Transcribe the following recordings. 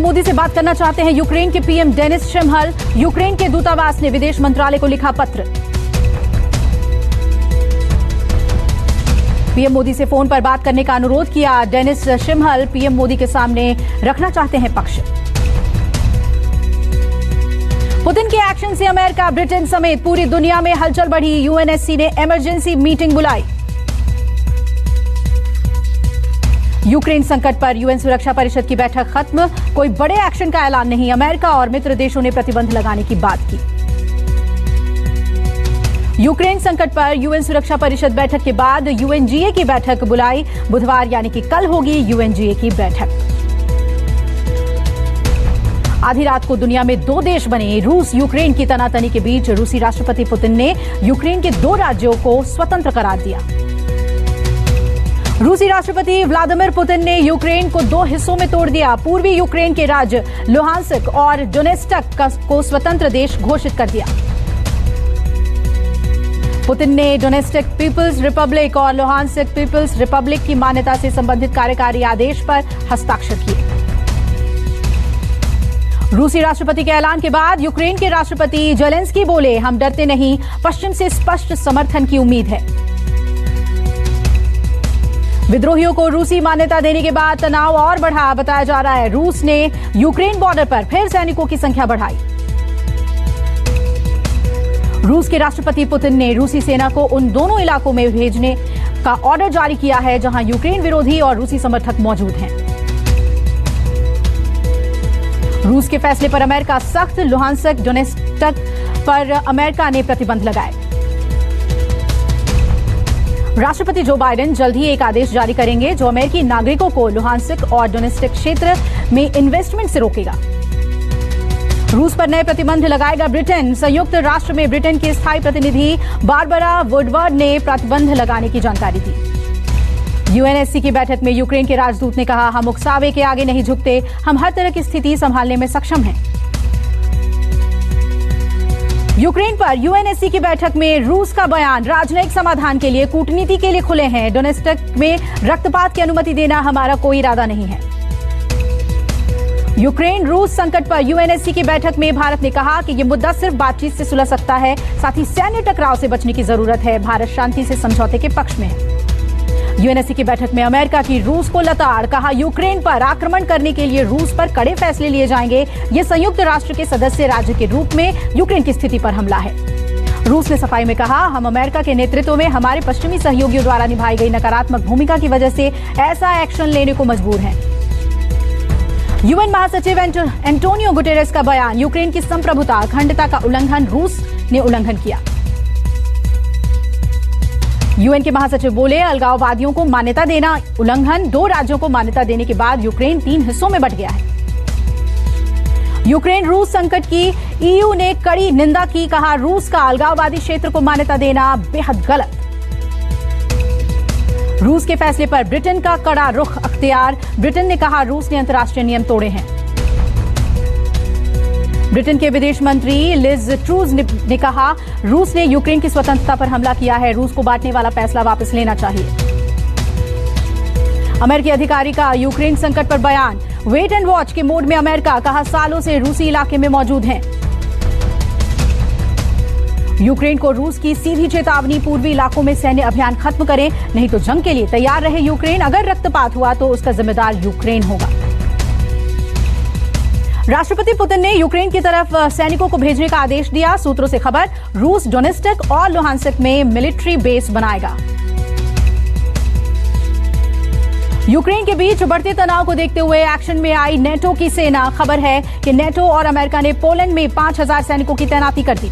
PM Modi से बात करना चाहते हैं यूक्रेन के पीएम डेनिस शिमहल। यूक्रेन के दूतावास ने विदेश मंत्रालय को लिखा पत्र। पीएम मोदी से फोन पर बात करने का अनुरोध किया। डेनिस शिमहल पीएम मोदी के सामने रखना चाहते हैं पक्ष। पुतिन के एक्शन से अमेरिका, ब्रिटेन समेत पूरी दुनिया में हलचल बढ़ी। यूएनएससी ने इमरजेंसी मीटिंग बुलाई। यूक्रेन संकट पर यूएन सुरक्षा परिषद की बैठक खत्म। कोई बड़े एक्शन का ऐलान नहीं। अमेरिका और मित्र देशों ने प्रतिबंध लगाने की बात की। यूक्रेन संकट पर यूएन सुरक्षा परिषद बैठक के बाद यूएनजीए की बैठक बुलाई। बुधवार यानी कि कल होगी यूएनजीए की बैठक। आधी रात को दुनिया में दो देश बने। रूस यूक्रेन की तनातनी के बीच रूसी राष्ट्रपति पुतिन ने यूक्रेन के दो राज्यों को स्वतंत्र करार दिया। रूसी राष्ट्रपति व्लादिमीर पुतिन ने यूक्रेन को दो हिस्सों में तोड़ दिया। पूर्वी यूक्रेन के राज्य लुहांस्क और डोनेस्टक को स्वतंत्र देश घोषित कर दिया। पुतिन ने डोनेस्टिक पीपल्स रिपब्लिक और लुहांस्क पीपल्स रिपब्लिक की मान्यता से संबंधित कार्यकारी आदेश पर हस्ताक्षर किए। रूसी राष्ट्रपति के ऐलान के बाद यूक्रेन के राष्ट्रपति जेलेंस्की बोले, हम डरते नहीं, पश्चिम से स्पष्ट समर्थन की उम्मीद है। विद्रोहियों को रूसी मान्यता देने के बाद तनाव और बढ़ा। बताया जा रहा है रूस ने यूक्रेन बॉर्डर पर फिर सैनिकों की संख्या बढ़ाई। रूस के राष्ट्रपति पुतिन ने रूसी सेना को उन दोनों इलाकों में भेजने का ऑर्डर जारी किया है जहां यूक्रेन विरोधी और रूसी समर्थक मौजूद हैं। रूस के फैसले पर अमेरिका सख्त। लुहांस्क डोनेस्टक पर अमेरिका ने प्रतिबंध लगाए। राष्ट्रपति जो बाइडेन जल्द ही एक आदेश जारी करेंगे जो अमेरिकी नागरिकों को लुहांस्क और डोनेस्टिक क्षेत्र में इन्वेस्टमेंट से रोकेगा। रूस पर नए प्रतिबंध लगाएगा ब्रिटेन। संयुक्त राष्ट्र में ब्रिटेन की स्थायी प्रतिनिधि बारबरा वुडवर्ड ने प्रतिबंध लगाने की जानकारी दी। यूएनएससी की बैठक में यूक्रेन के राजदूत ने कहा, हम उकसावे के आगे नहीं झुकते, हम हर तरह की स्थिति संभालने में सक्षम हैं। यूक्रेन पर यूएनएससी की बैठक में रूस का बयान, राजनयिक समाधान के लिए कूटनीति के लिए खुले हैं। डोनेस्टिक में रक्तपात की अनुमति देना हमारा कोई इरादा नहीं है। यूक्रेन रूस संकट पर यूएनएससी की बैठक में भारत ने कहा कि यह मुद्दा सिर्फ बातचीत से सुलझ सकता है, साथ ही सैन्य टकराव से बचने की जरूरत है। भारत शांति से समझौते के पक्ष में है। यूएनएससी की बैठक में अमेरिका की रूस को लताड़। कहा, यूक्रेन पर आक्रमण करने के लिए रूस पर कड़े फैसले लिए जाएंगे। ये संयुक्त राष्ट्र के सदस्य राज्य के रूप में यूक्रेन की स्थिति पर हमला है। रूस ने सफाई में कहा, हम अमेरिका के नेतृत्व में हमारे पश्चिमी सहयोगियों द्वारा निभाई गई नकारात्मक भूमिका की वजह से ऐसा एक्शन लेने को मजबूर हैं। यूएन महासचिव एंटोनियो गुटेरेस का बयान, यूक्रेन की संप्रभुता अखंडता का उल्लंघन रूस ने उल्लंघन किया। यूएन के महासचिव बोले, अलगाववादियों को मान्यता देना उल्लंघन। दो राज्यों को मान्यता देने के बाद यूक्रेन 3 हिस्सों में बंट गया है। यूक्रेन रूस संकट की ईयू ने कड़ी निंदा की। कहा, रूस का अलगाववादी क्षेत्र को मान्यता देना बेहद गलत। रूस के फैसले पर ब्रिटेन का कड़ा रुख अख्तियार। ब्रिटेन ने कहा, रूस ने अंतर्राष्ट्रीय नियम तोड़े हैं। ब्रिटेन के विदेश मंत्री लिज ट्रूज ने कहा, रूस ने यूक्रेन की स्वतंत्रता पर हमला किया है। रूस को बांटने वाला फैसला वापस लेना चाहिए। अमेरिकी अधिकारी का यूक्रेन संकट पर बयान, वेट एंड वॉच के मोड में अमेरिका। कहा, सालों से रूसी इलाके में मौजूद हैं। यूक्रेन को रूस की सीधी चेतावनी, पूर्वी इलाकों में सैन्य अभियान खत्म करें, नहीं तो जंग के लिए तैयार रहे यूक्रेन। अगर रक्तपात हुआ तो उसका जिम्मेदार यूक्रेन होगा। राष्ट्रपति पुतिन ने यूक्रेन की तरफ सैनिकों को भेजने का आदेश दिया। सूत्रों से खबर, रूस डोनेस्टिक और लुहांस्क में मिलिट्री बेस बनाएगा। यूक्रेन के बीच बढ़ते तनाव को देखते हुए एक्शन में आई नेटो की सेना। खबर है कि नेटो और अमेरिका ने पोलैंड में 5000 सैनिकों की तैनाती कर दी।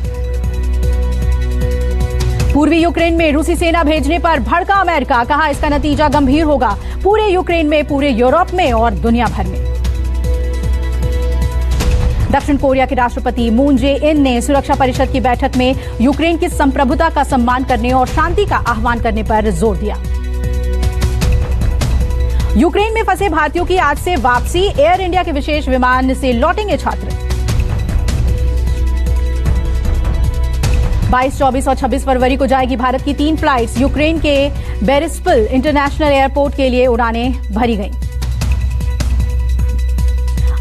पूर्वी यूक्रेन में रूसी सेना भेजने पर भड़का अमेरिका। कहा, इसका नतीजा गंभीर होगा पूरे यूक्रेन में, पूरे यूरोप में और दुनिया भर में। दक्षिण कोरिया के राष्ट्रपति मून जे इन ने सुरक्षा परिषद की बैठक में यूक्रेन की संप्रभुता का सम्मान करने और शांति का आह्वान करने पर जोर दिया। यूक्रेन में फंसे भारतीयों की आज से वापसी। एयर इंडिया के विशेष विमान से लौटेंगे छात्र। 22, 24 और 26 फरवरी को जाएगी भारत की 3 फ्लाइट्स। यूक्रेन के बेरिस्पल इंटरनेशनल एयरपोर्ट के लिए उड़ानें भरी गईं।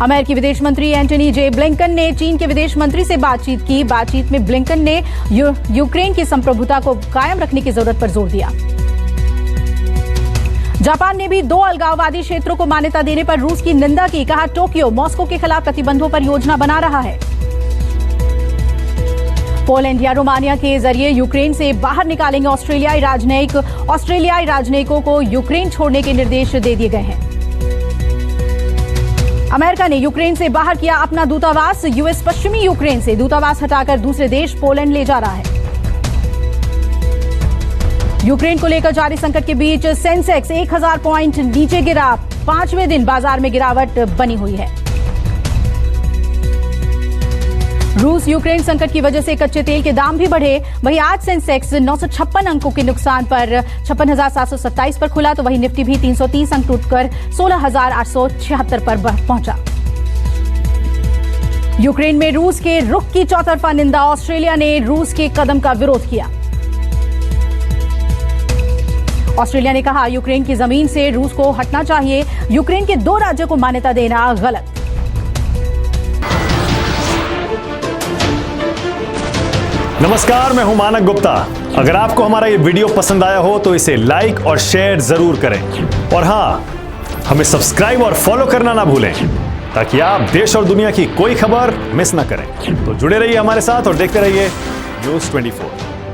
अमेरिकी विदेश मंत्री एंटनी जे ब्लिंकन ने चीन के विदेश मंत्री से बातचीत की। बातचीत में ब्लिंकन ने यूक्रेन की संप्रभुता को कायम रखने की जरूरत पर जोर दिया। जापान ने भी 2 अलगाववादी क्षेत्रों को मान्यता देने पर रूस की निंदा की। कहा, टोक्यो मॉस्को के खिलाफ प्रतिबंधों पर योजना बना रहा है। पोलैंड या रोमानिया के जरिए यूक्रेन से बाहर निकालेंगे ऑस्ट्रेलियाई राजनयिक। ऑस्ट्रेलियाई राजनयिकों को यूक्रेन छोड़ने के निर्देश दे दिए गए हैं। अमेरिका ने यूक्रेन से बाहर किया अपना दूतावास। यूएस पश्चिमी यूक्रेन से दूतावास हटाकर दूसरे देश पोलैंड ले जा रहा है। यूक्रेन को लेकर जारी संकट के बीच सेंसेक्स 1000 पॉइंट नीचे गिरा। 5वें दिन बाजार में गिरावट बनी हुई है। रूस यूक्रेन संकट की वजह से कच्चे तेल के दाम भी बढ़े। वहीं आज सेंसेक्स 956 अंकों के नुकसान पर 56,727 पर खुला, तो वहीं निफ्टी भी 330 अंक टूटकर 16,876 पर पहुंचा। यूक्रेन में रूस के रुख की चौतरफा निंदा। ऑस्ट्रेलिया ने रूस के कदम का विरोध किया। ऑस्ट्रेलिया ने कहा, यूक्रेन की जमीन से रूस को हटना चाहिए। यूक्रेन के 2 राज्यों को मान्यता देना गलत। नमस्कार, मैं हूं मानक गुप्ता। अगर आपको हमारा ये वीडियो पसंद आया हो तो इसे लाइक और शेयर जरूर करें, और हां, हमें सब्सक्राइब और फॉलो करना ना भूलें ताकि आप देश और दुनिया की कोई खबर मिस ना करें। तो जुड़े रहिए हमारे साथ और देखते रहिए न्यूज़ 24।